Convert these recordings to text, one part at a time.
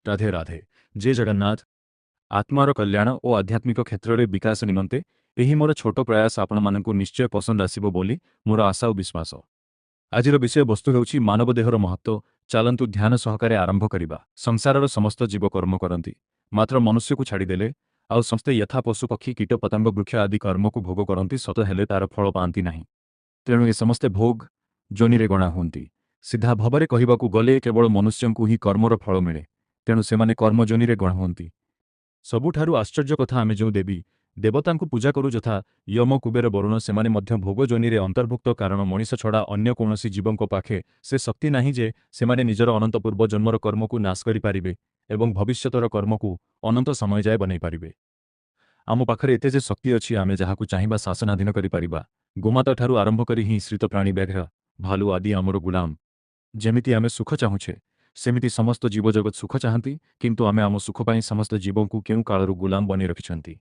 राधे राधे। जय जगन्नाथ। आत्मार कल्याण और आध्यात्मिक क्षेत्र में विकास निमंते यही मोर छोट प्रयास आपण मानक निश्चय पसंद आसो बोली मोर आशा और विश्वास। आज विषय वस्तु होउछि मानव देहर महत्व। चलंतु ध्यान सहकारे आरंभ करिबा। संसारर समस्त जीव कर्म करती, मात्र मनुष्य को छाड़देले आउ समस्ते यथा पशु पक्षी कीट पतंग वृक्ष आदि कर्म को भोग करती, सत हेले तार फल पाती नहीं। तेणु ये समस्ते भोग जोनि गणा होती। सीधा भाव कहवाक गले केवल मनुष्य को ही कर्मर फल मिले, तेणु से कर्म जोनि गणा होती। सबुठारु आश्चर्य कथा आमे जो देवी देवता को पूजा करू यथा यम कुबेर वरुण से भोग जोनि अंतर्भुक्त, कारण मनीष छड़ा अन्य कौनसी जीवों पाखे से शक्ति नहीं जे से निजर अनंत पूर्व जन्मर कर्म को नाश करें एवं भविष्यतर कर्म को अनंत समय जाए बनई पारे। आम पाखरे एते जे शक्ति अच्छी आमे जहाकु चाहिबा शासनाधीन करिपारिबा। गोमाता ठारू आरंभ करी ही श्रित प्राणी व्याघ्र भालू आदि आमर गुलाम। जेमिति आमे सुख चाहूछे सेमिति समस्त जीव जगत सुख चाहती, किंतु आमे आम सुख पाई समस्त जीवों को केउ कालरू गुलाम बनी रखिछंती।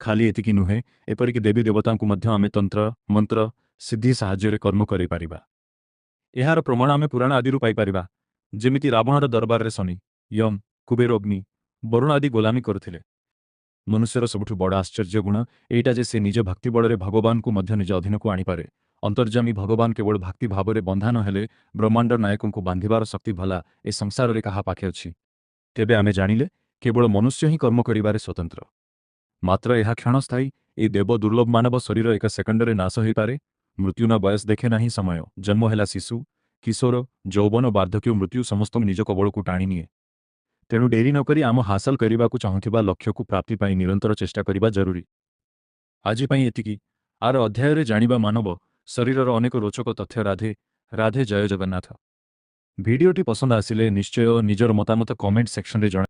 खाली एतिकी नुहे, एपरिक देवी देवता को मध्य आमे तंत्र मंत्र सिद्धि साहाय्य कर्म करि पारिबा। एहार प्रमाण आमे पुराण आदि पाई पारिबा। जेमिति रावणर दरबार रे शनि, यम, कुबेर, अग्नि, वरुण आदि गोलामी करथिले। मनुष्यर सबुठु बड़ आश्चर्य गुण एटा जे से निज भक्ति बल भगवान को मध्य निज अधीन को आनीपारे। अंतर्जामी भगवान केवल भक्ति भाव में बंधा नहेले ब्रह्मांड नायकों को बांधिबार शक्ति भला ए संसार रे कहा पाखे अछि। तेबे आमे जानिले केवल मनुष्य ही कर्म करिबारे स्वतंत्र। मात्र यह क्षणस्थायी। ए देव दुर्लभ मानव शरीर एक सेकंड रे नाश हो पारे। मृत्यु न बयस देखे नहीं समय। जन्म है शिशु, किशोर, यौवन, वार्धक्य, मृत्यु समस्त निज कबल को टाणी निए। तेणु डेरी नक आम हासिल करने को चाहूबा लक्ष्य को प्राप्ति पाई निरंतर चेष्टा करने जरूरी। आज एतिकी। आर अध्याय रे जानिबा मानव शरीरर अनेक रोचक तथ्य। राधे राधे। जय जगन्नाथ। भिडियोटी पसंद आसिले निश्चय निजर मतामत कमेंट सेक्शन रे जणा।